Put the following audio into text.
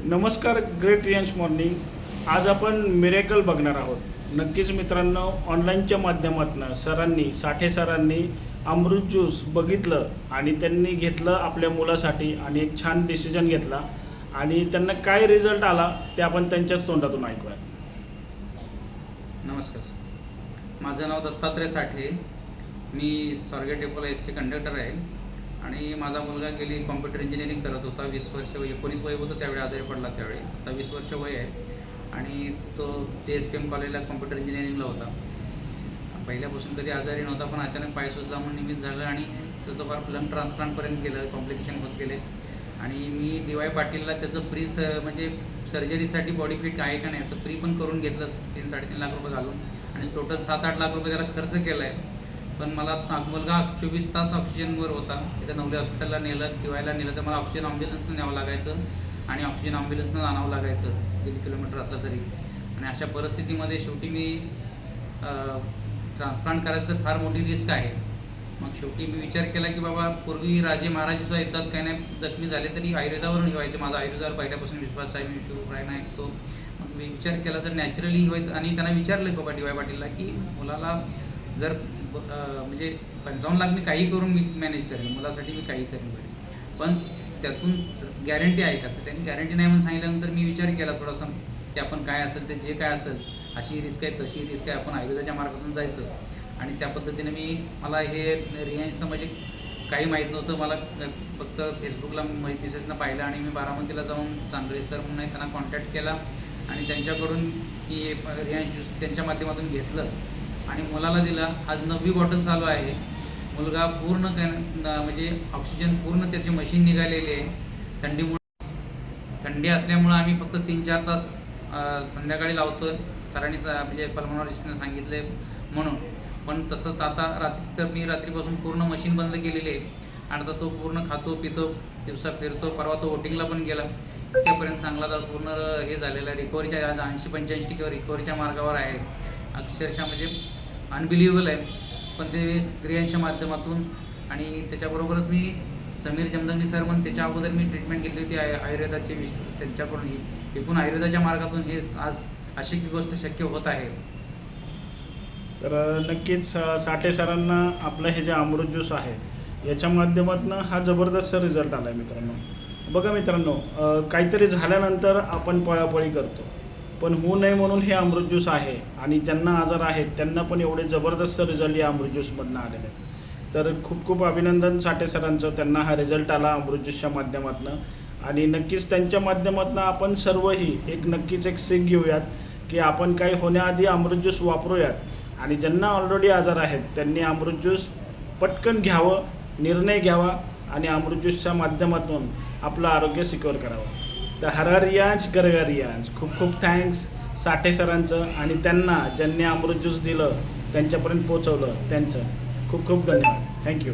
नमस्कार, great Riyansh morning. आज आपण मिरेकल बघणार आहोत. नक्कीच मित्रांनो, ऑनलाईनच्या माध्यमातून साठे सरांनी अमृत ज्यूस बघितलं आणि त्यांनी घेतलं आपल्या मुलासाठी आणि एक छान डिसिजन घेतला आणि त्यांना काय रिझल्ट आला ते आपण त्यांच्याच तोंडातून ऐकूया. नमस्कार, माझं नाव दत्तात्रय साठे. मी स्वारगेट डेपोला एस टी कंडक्टर आहे आणि माझा मुलगा गेली कॉम्प्युटर इंजिनिअरिंग करत होता. 20 वर्ष 19 वय होतं त्यावेळी आजारी पडला. त्यावेळी आता 20 वर्ष वय आहे आणि तो JSPM कॉलेजला कॉम्प्युटर इंजिनिअरिंगला होता. पहिल्यापासून कधी आजारी नव्हता, पण अचानक पाय सुजला म्हणून निमित्त झालं आणि त्याचं फार लंग ट्रान्सप्लांटपर्यंत गेलं. कॉम्प्लिकेशन होत गेले आणि मी DY पाटीलला त्याचं म्हणजे सर्जरीसाठी बॉडी फिट आहे का नाही याचं प्री पण करून घेतलं 3-3.5 लाख रुपये घालून आणि टोटल 7-8 लाख रुपये त्याला खर्च केला आहे. पण मला मुलगा 24 तास ऑक्सिजनवर होता. तिथं नवले हॉस्पिटलला नेलं, DYला नेलं तर मला ऑक्सिजन ॲम्ब्युलन्सनं न्यावं लागायचं आणि ऑक्सिजन ॲम्ब्युलन्सनं आणावं लागायचं 1.5 किलोमीटर असलं तरी. आणि अशा परिस्थितीमध्ये शेवटी मी ट्रान्सप्लांट करायचं तर फार मोठी रिस्क आहे. मग शेवटी मी विचार केला की बाबा, पूर्वी राजे महाराजसुद्धा येतात काही नाही जखमी झाले तरी आयुर्वेदावरून ठेवायचे. माझा आयुर्वेदावर पहिल्यापासून विश्वास आहे, मी शिवरायना ऐकतो. मग मी विचार केला तर नॅचरली व्हायचं आणि त्यांना विचारलं बाबा DY पाटीलला की मुलाला जर म्हणजे 55 लाख मी काही करून मी मॅनेज करेन, मुलासाठी मी काही करेन बरे, पण त्यातून गॅरंटी आहे का? तर त्यांनी गॅरंटी नाही म्हणून सांगितल्यानंतर मी विचार केला थोडासा की आपण काय असेल ते जे काय असेल, अशी रिस्क आहे तशी रिस्क आहे, आपण आयुर्वेदाच्या मार्गातून जायचं. आणि त्या पद्धतीने मला हे रियांशचं म्हणजे काही माहीत नव्हतं. मला फक्त फेसबुकला मिसेसनं पाहिलं आणि मी बारामतीला जाऊन चांगले सर म्हणून आहे त्यांना कॉन्टॅक्ट केला आणि त्यांच्याकडून की रियांश ज्यूस त्यांच्या माध्यमातून घेतलं आणि मुलाला दिला. आज 9वी बॉटल चालू आहे. मुलगा पूर्ण म्हणजे ऑक्सिजन पूर्ण त्याची मशीन निघालेली आहे. थंडी असल्यामुळं आम्ही फक्त 3-4 तास संध्याकाळी लावतो. सरांनी म्हणजे पल्मोनॉलॉजिस्टने सांगितले म्हणून. पण तसं आता मी रात्रीपासून पूर्ण मशीन बंद केलेली आहे आणि आता तो पूर्ण खातो पितो, दिवसा फिरतो. परवा तो वोटिंगला पण गेला. इतक्यापर्यंत चांगला आता पूर्ण हे झालेलं आहे. रिकव्हरीच्या 80-85% रिकव्हरीच्या मार्गावर आहे. अक्षरशः म्हणजे अनबिलिव्हेबल आहे. पण ते रियांशच्या माध्यमातून आणि त्याच्याबरोबरच मी समीर जमदंगी सर म्हणून त्याच्या अगोदर मी ट्रीटमेंट घेतली होती आयुर्वेदाची त्यांच्याकडून. एकूण आयुर्वेदाच्या मार्गातून हे आज अशी गोष्ट शक्य होत आहे. तर नक्कीच साठे सरांना आपलं हे जे अमृत ज्यूस आहे याच्या माध्यमातून हा जबरदस्त रिझल्ट आला आहे. मित्रांनो बघा मित्रांनो, काहीतरी झाल्यानंतर आपण पळापळी करतो, पण होऊ नये म्हणून हे अमृत ज्यूस आहे आणि ज्यांना आजार आहेत त्यांना पण एवढे जबरदस्त रिझल्ट या अमृत ज्यूसमधनं आलेले आहेत. तर खूप खूप अभिनंदन साठे सरांचं. त्यांना हा रिझल्ट आला अमृत ज्यूसच्या माध्यमातून आणि नक्कीच त्यांच्या माध्यमातून आपण सर्वही नक्कीच एक सीख घेऊयात की आपण काही होण्याआधी अमृत ज्यूस वापरूयात आणि ज्यांना ऑलरेडी आजार आहेत त्यांनी अमृत ज्यूस पटकन घ्यावं, निर्णय घ्यावा आणि अमृत ज्यूसच्या माध्यमातून आपलं आरोग्य सिक्युअर करावं. तर हर रियांश गरगा रियांश. खूप खूप थँक्स साठे सरांचं आणि त्यांना ज्यांनी अमृत ज्यूस दिलं त्यांच्यापर्यंत पोचवलं त्यांचं खूप खूप धन्यवाद. थँक्यू.